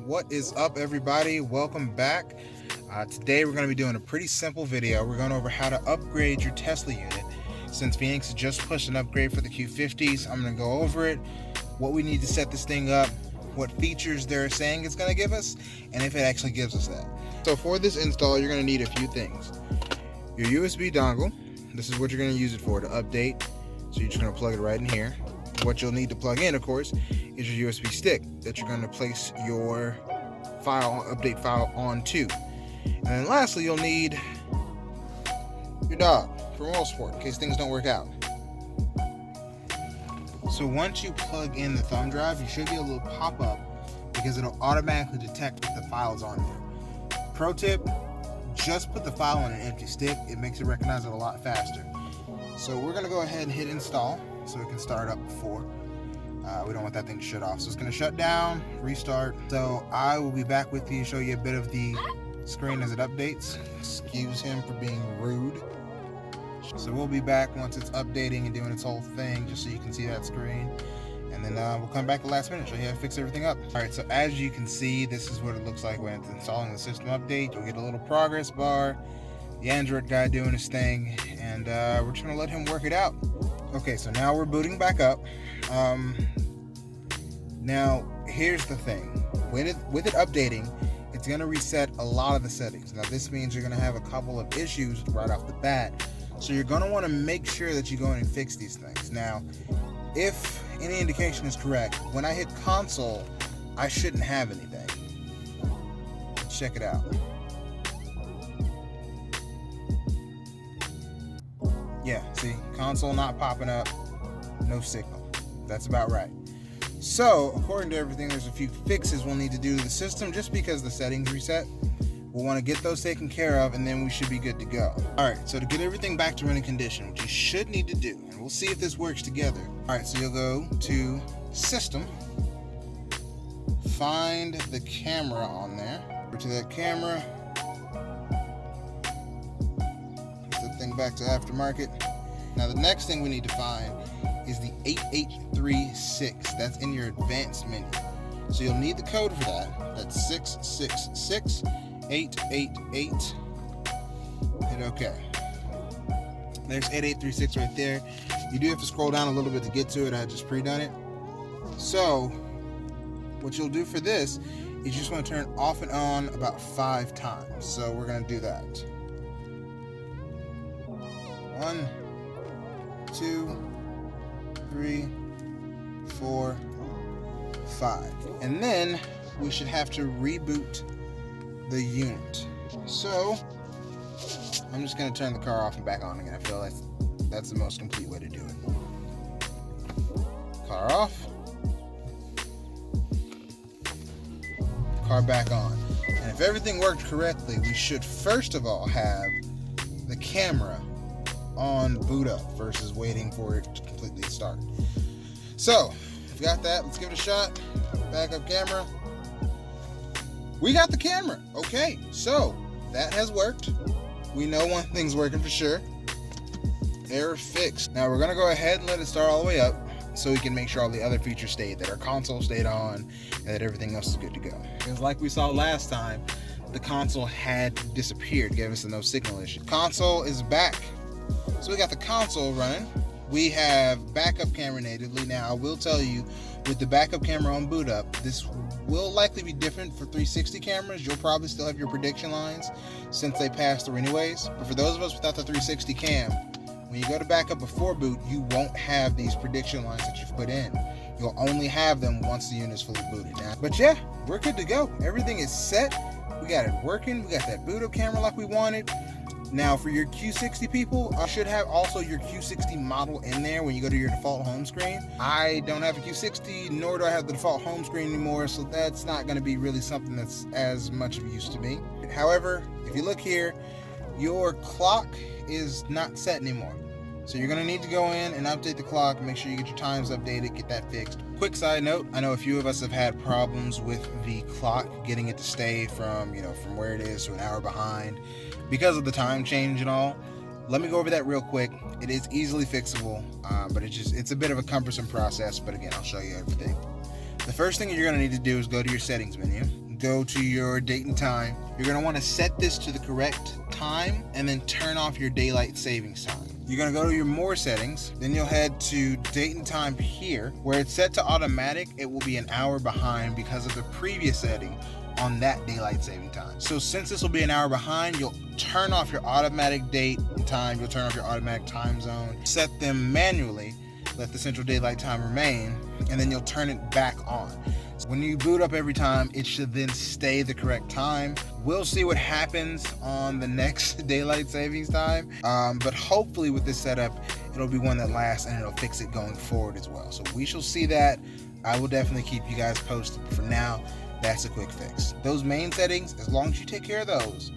What is up, everybody? Welcome back. Today we're going to be doing a pretty simple video. We're going over how to upgrade your Tesla unit. Since Phoenix just pushed an upgrade for the Q50s, I'm going to go over it, what we need to set this thing up, what features they're saying it's going to give us, and if it actually gives us that. So for this install, you're going to need a few things. Your USB dongle. This is what you're going to use it for, to update. So you're just going to plug it right in here. What you'll need to plug in, of course, is your USB stick that you're going to place your update file onto. And then lastly, you'll need your dog for moral support in case things don't work out. So once you plug in the thumb drive, you should get a little pop-up because it'll automatically detect if the file's on there. Pro tip, just put the file on an empty stick. It makes it recognize it a lot faster. So we're going to go ahead and hit install so it can start up before. We don't want that thing to shut off. So it's going to shut down, restart. So I will be back with you to show you a bit of the screen as it updates. Excuse him for being rude. So we'll be back once it's updating and doing its whole thing, just so you can see that screen. And then we'll come back the last minute, show you how to fix everything up. All right, so as you can see, this is what it looks like when it's installing the system update. You'll get a little progress bar, the Android guy doing his thing, and we're just gonna let him work it out. Okay, so now we're booting back up. Now here's the thing, with it updating, it's gonna reset a lot of the settings. Now this means you're gonna have a couple of issues right off the bat, so you're gonna want to make sure that you go in and fix these things. Now, if any indication is correct, when I hit console, I shouldn't have anything. Let's check it out. Yeah, see, console not popping up, no signal. That's about right. So, according to everything, there's a few fixes we'll need to do to the system just because the settings reset. We'll want to get those taken care of, and then we should be good to go. Alright, so to get everything back to running condition, which you should need to do, and we'll see if this works together. Alright, so you'll go to System, find the camera on there, go to that camera, back to aftermarket. Now the next thing we need to find is the 8836. That's in your advanced menu. So you'll need the code for that. That's 666888. Hit OK. There's 8836 right there. You do have to scroll down a little bit to get to it. I just pre-done it. So what you'll do for this is you just want to turn it off and on about 5 times. So we're going to do that. 1, 2, 3, 4, 5. And then we should have to reboot the unit. So I'm just going to turn the car off and back on again. I feel like that's the most complete way to do it. Car off. Car back on. And if everything worked correctly, we should first of all have the camera on boot up versus waiting for it to completely start. So we've got that. Let's give it a shot. Backup camera. We got the camera. Okay, so that has worked. We know one thing's working for sure. Error fixed. Now we're gonna go ahead and let it start all the way up so we can make sure all the other features stayed, that our console stayed on, and that everything else is good to go. Because like we saw last time, the console had disappeared, giving us a no signal issue. Console is back. So we got the console running. We have backup camera natively. Now I will tell you, with the backup camera on boot up, this will likely be different for 360 cameras. You'll probably still have your prediction lines since they pass through anyways. But for those of us without the 360 cam, when you go to backup before boot, you won't have these prediction lines that you've put in. You'll only have them once the unit is fully booted. But yeah, we're good to go. Everything is set. We got it working. We got that boot up camera like we wanted. Now for your Q60 people, I should have also your Q60 model in there when you go to your default home screen. I don't have a Q60, nor do I have the default home screen anymore, so that's not going to be really something that's as much of use to me. However, if you look here, your clock is not set anymore. So you're going to need to go in and update the clock, make sure you get your times updated, get that fixed. Quick side note, I know a few of us have had problems with the clock, getting it to stay from where it is to an hour behind because of the time change and all. Let me go over that real quick. It is easily fixable, but it's a bit of a cumbersome process, but again, I'll show you everything. The first thing you're going to need to do is go to your settings menu, go to your date and time. You're going to want to set this to the correct time and then turn off your daylight savings time. You're going to go to your more settings, then you'll head to date and time here. Where it's set to automatic, it will be an hour behind because of the previous setting on that daylight saving time. So since this will be an hour behind, you'll turn off your automatic date and time, you'll turn off your automatic time zone, set them manually, let the central daylight time remain, and then you'll turn it back on. So when you boot up every time, it should then stay the correct time. We'll see what happens on the next daylight savings time, but hopefully with this setup, it'll be one that lasts and it'll fix it going forward as well. So we shall see that. I will definitely keep you guys posted. For now, that's a quick fix. Those main settings, as long as you take care of those,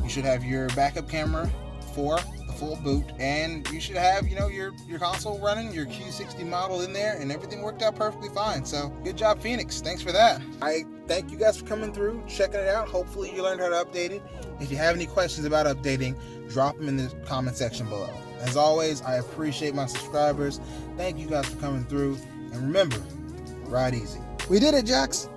you should have your backup camera for the full boot, and you should have, your console running, your Q60 model in there, and everything worked out perfectly fine. So good job, Phoenix. Thanks for that. I thank you guys for coming through, checking it out. Hopefully you learned how to update it. If you have any questions about updating, drop them in the comment section below. As always, I appreciate my subscribers. Thank you guys for coming through, and remember, ride easy. We did it, Jax.